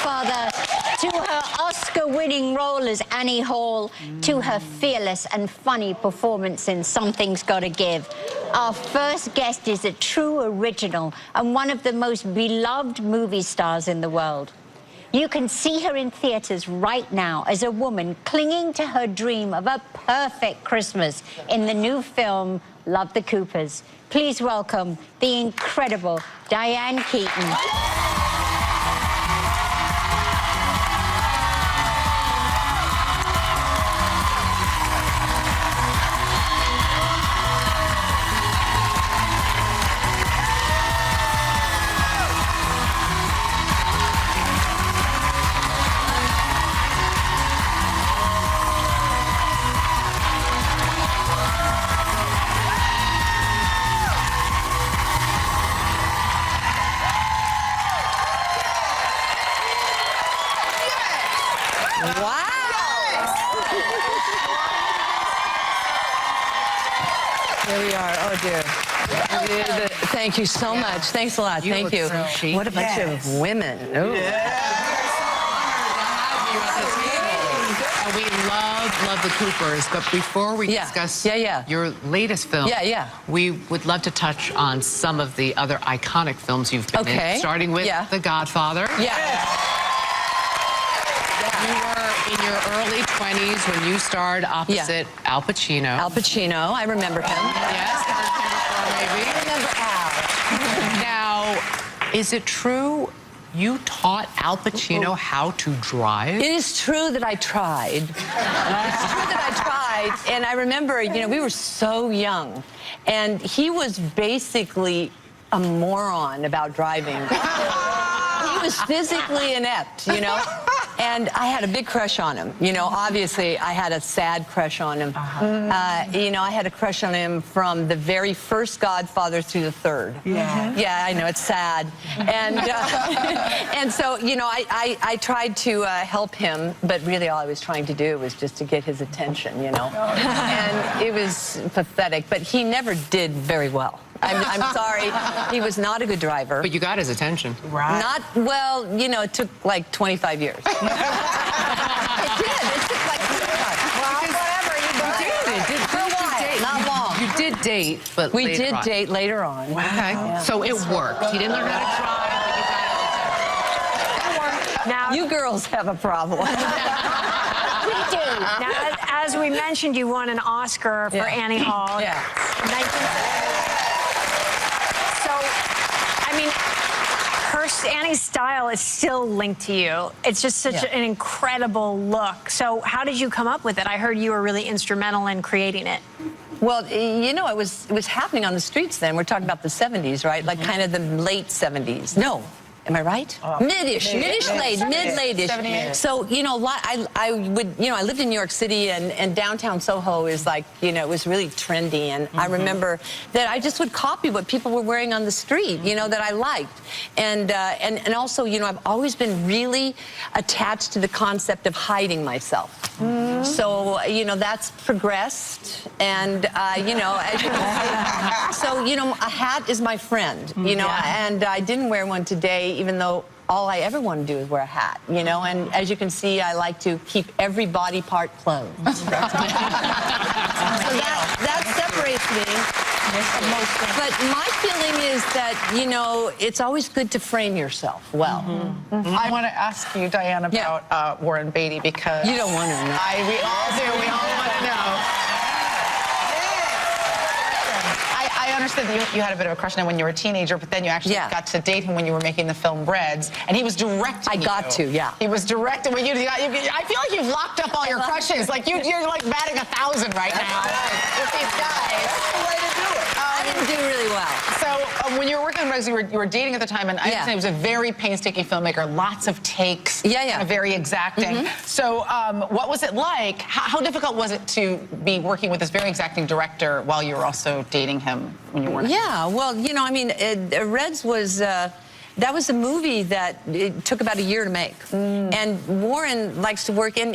Godfather, to her Oscar-winning role as Annie Hall, to her fearless and funny performance in Something's Gotta Give. Our first guest is a true original and one of the most beloved movie stars in the world. You can see her in theaters right now as a woman clinging to her dream of a perfect Christmas in the new film, Love the Coopers. Please welcome the incredible Diane Keaton. Here we are. Oh, dear. Thank you so much. Thank a lot. Thank you. So what a bunch of women. Ooh. And we love the Coopers. But before we discuss your latest film, we would love to touch on some of the other iconic films you've been in, starting with The Godfather. You were in your early 20s when you starred opposite Al Pacino. Al Pacino, I remember him. Yes, maybe. I remember Al. Now, is it true you taught Al Pacino how to drive? It is true that I tried. It's true that I tried. And I remember, you know, we were so young. And he was basically a moron about driving. He was physically inept, you know? And I had a big crush on him. You know, obviously, I had a sad crush on him. You know, I had a crush on him from the very first Godfather through the third. Yeah, I know, it's sad. And, and so, you know, I tried to help him, but really all I was trying to do was just to get his attention, you know? And it was pathetic, but he never did very well. I'm sorry, he was not a good driver. But you got his attention. Right. Not, well, you know, it took like 25 years. It did. It took like 25. Well, whatever, you did. For a while, not long. You did date, but we did date later on. Wow. Okay. Yeah. So it worked. He didn't learn how to drive, but you got it worked. Now, you girls have a problem. We do. Now, as we mentioned, you won an Oscar for Annie Hall. Yeah. 1970. Annie's style is still linked to you. It's just such an incredible look. So how did you come up with it? I heard you were really instrumental in creating it. Well, you know, it was happening on the streets then. We're talking about the 70s, right? Like kind of the late 70s. No. Am I right? Mid-ish, mid-late-ish. So, you know, I would, you know, I lived in New York City, and downtown Soho is like, you know, it was really trendy. And I remember that I just would copy what people were wearing on the street, you know, that I liked. And also, you know, I've always been really attached to the concept of hiding myself. So, you know, that's progressed. And, you know, as you can see, so, you know, a hat is my friend, you know, and I didn't wear one today, even though all I ever want to do is wear a hat, you know, and as you can see, I like to keep every body part closed. So that separates me. But my feeling is that, you know, it's always good to frame yourself well. I want to ask you, Diane, about Warren Beatty, because... You don't want to know. We all do. We all want to know. I understood that you had a bit of a crush on him when you were a teenager, but then you actually got to date him when you were making the film Breads, and he was directing He was directing. Well, I feel like you've locked up all your crushes. Like, you're like batting 1,000 right now with these guys. That's the way to do it. I didn't do really well. So when you were working on Breads, you were dating at the time, and I understand he was a very painstaking filmmaker, lots of takes, kind of very exacting. So what was it like? How difficult was it to be working with this very exacting director while you were also dating him when you weren't? Yeah, well, you know, I mean, Reds was that was a movie that it took about a year to make. And Warren likes to work, and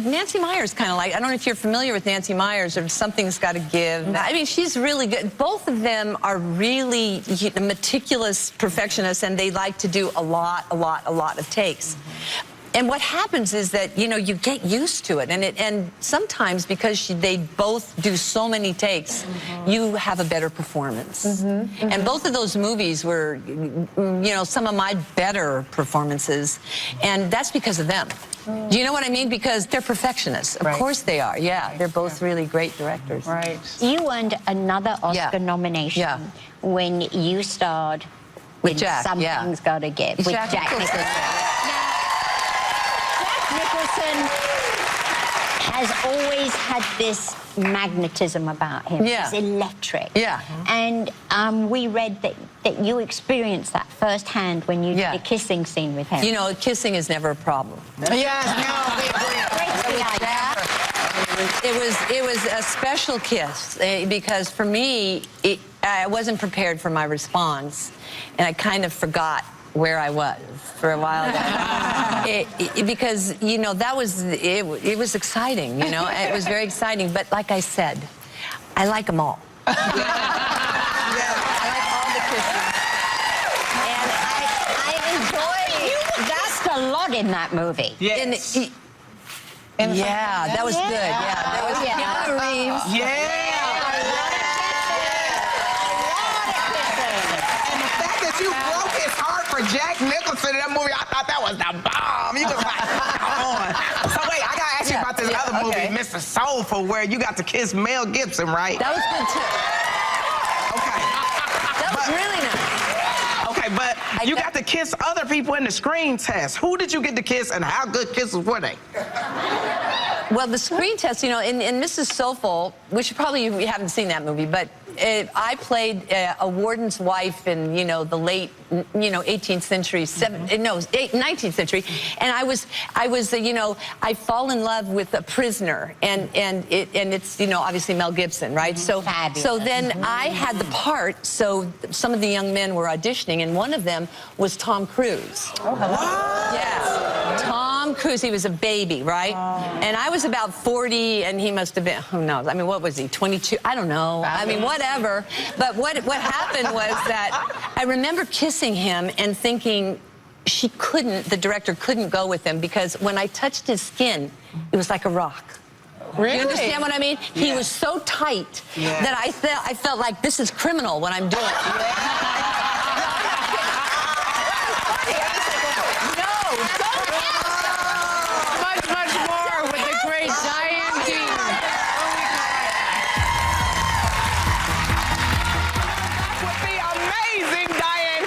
Nancy Meyers kind of like, I don't know if you're familiar with Nancy Meyers or Something's Got to Give. I mean, she's really good. Both of them are really meticulous perfectionists, and they like to do a lot of takes. And what happens is that, you know, you get used to it. And sometimes because they both do so many takes, you have a better performance. And both of those movies were, you know, some of my better performances. And that's because of them. Do you know what I mean? Because they're perfectionists. Of course they are. Yeah, they're both really great directors. Right. You earned another Oscar nomination when you starred with in Jack. Something's Gotta Give with Jack Nicholson. Nicholson has always had this magnetism about him. He's electric. And we read that you experienced that firsthand when you did a kissing scene with him. You know, kissing is never a problem. It was a special kiss because for me, I wasn't prepared for my response, and I kind of forgot where I was for a while because, you know, it was exciting, you know, it was very exciting. But like I said, I like them all. I like all the kisses. And I enjoy that's a lot in that movie. That was good. That was Keanu Reeves. You broke his heart for Jack Nicholson in that movie. I thought that was the bomb. You was like, come on. So wait, I gotta ask you about this other movie, Mr. Soulful, where you got to kiss Mel Gibson, right? That was good too. Okay. That was really nice. Okay, but you got to kiss other people in the screen test. Who did you get to kiss, and how good kisses were they? Well, the screen test, you know, in Mrs. Soulful, which probably you haven't seen that movie, but I played a warden's wife in, you know, the late, you know, 18th century, 19th century, and I was, you know, I fall in love with a prisoner, and it's, you know, obviously Mel Gibson, right? So then I had the part. So some of the young men were auditioning, and one of them was Tom Cruise. Yes, Tom Cruise. He was a baby, right? And I was about 40, and he must have been, who knows? I mean, what was he? 22? I don't know. I mean, whatever. But what happened was that I remember kissing him and thinking the director couldn't go with him, because when I touched his skin, it was like a rock. Really? You understand what I mean? He was so tight that I felt like this is criminal what I'm doing. Much more with the great Diane.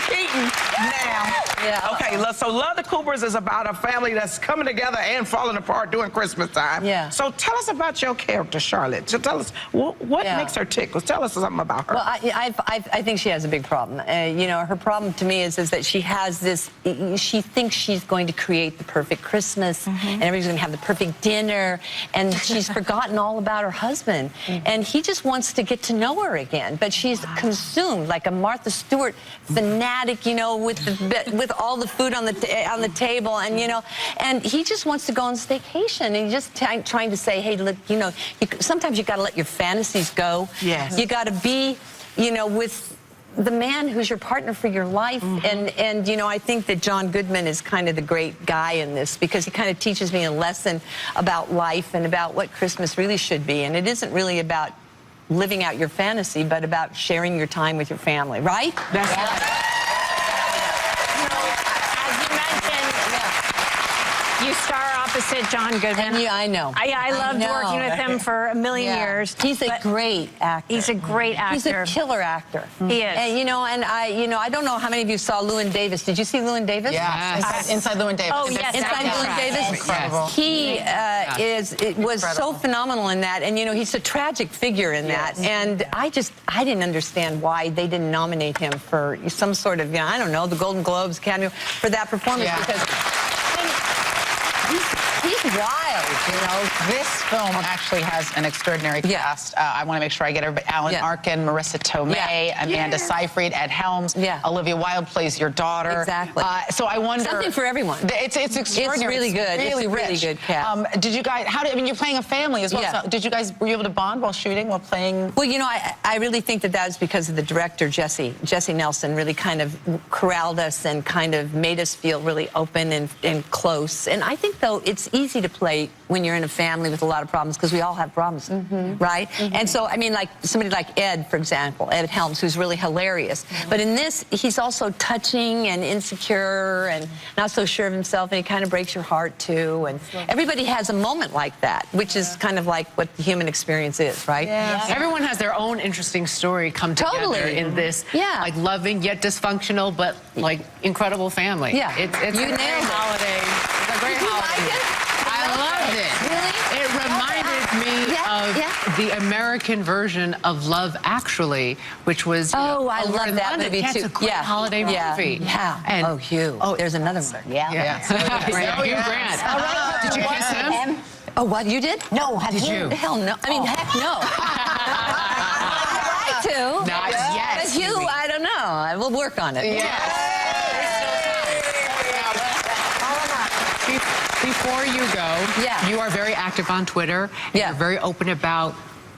Keaton now. Okay, so Love the Coopers is about a family that's coming together and falling apart during Christmas time. So tell us about your character, Charlotte. So tell us, what makes her tick? Tell us something about her. Well, I think she has a big problem. You know, her problem to me is that she has this, she thinks she's going to create the perfect Christmas, and everybody's going to have the perfect dinner, and she's forgotten all about her husband. And he just wants to get to know her again, but she's consumed like a Martha Stewart fanatic, you know, with all the food on the table, and you know, and he just wants to go on staycation, and he's just trying to say, hey, look, you know, sometimes you got to let your fantasies go. You got to be, you know, with the man who's your partner for your life. And you know, I think that John Goodman is kind of the great guy in this, because he kind of teaches me a lesson about life and about what Christmas really should be. And it isn't really about living out your fantasy, but about sharing your time with your family, right? That's right. You star opposite John Goodman. And I know. I loved working with him for a million years. He's a great actor. He's a great actor. He's a killer actor. He is. And you know, I don't know how many of you saw Llewyn Davis. Did you see Llewyn Davis? Yes. Inside Llewyn Davis. Oh, yes. Inside Llewyn Davis. Incredible. He was so phenomenal in that, and you know, he's a tragic figure in that. And I didn't understand why they didn't nominate him for some sort of, you know, I don't know, the Golden Globes, Academy, for that performance, because he's wild, you know. This film actually has an extraordinary cast. I want to make sure I get everybody. Alan Arkin, Marissa Tomei, Amanda Seyfried, Ed Helms. Olivia Wilde plays your daughter. Exactly. So I wonder. Something for everyone. It's extraordinary. It's really good. Really it's a really good cast. Did you guys? I mean, you're playing a family as well. So did you guys? Were you able to bond while shooting, while playing? Well, you know, I really think that was because of the director, Jesse Nelson, really kind of corralled us and kind of made us feel really open and close. And I think, though, it's easy to play when you're in a family with a lot of problems, because we all have problems, right? And so, I mean, like somebody like Ed, for example, Ed Helms, who's really hilarious. But in this, he's also touching and insecure and not so sure of himself, and he kind of breaks your heart, too. And everybody has a moment like that, which is kind of like what the human experience is, right? Everyone has their own interesting story come together in this, like loving yet dysfunctional, but like incredible family. It's a great holiday. It's a great holiday. I loved it. Really? It reminded me of the American version of Love Actually, which was I love that movie too. It's a great holiday movie. And Hugh. There's another one. Hugh Grant. All right. Did you kiss him? Oh, what, you did? No, have you? Hell no. I mean, heck no. I'd like to. Not yet. But Hugh, I don't know. I will work on it. Before you go, you are very active on Twitter. You're very open about,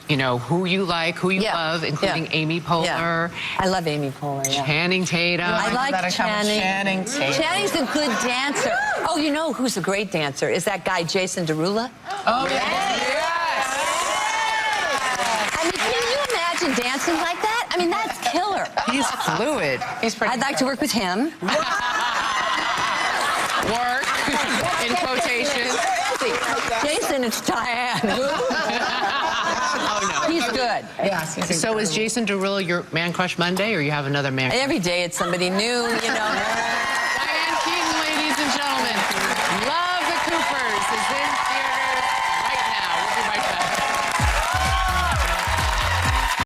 you know, who you like, who you love, including Amy Poehler. I love Amy Poehler, Channing Tatum. I like Channing. Channing Tatum. Channing's a good dancer. Oh, you know who's a great dancer? Is that guy Jason Derulo? Oh, yes. I mean, can you imagine dancing like that? I mean, that's killer. He's fluid. He's pretty I'd like to work with him. Work, in quotation. Jason, it's Diane. Oh, no. He's good. Yes, he's So is Jason Derulo your man crush Monday, or you have another man crush? Every day it's somebody new, you know. Diane Keaton, ladies and gentlemen. Love the Coopers is in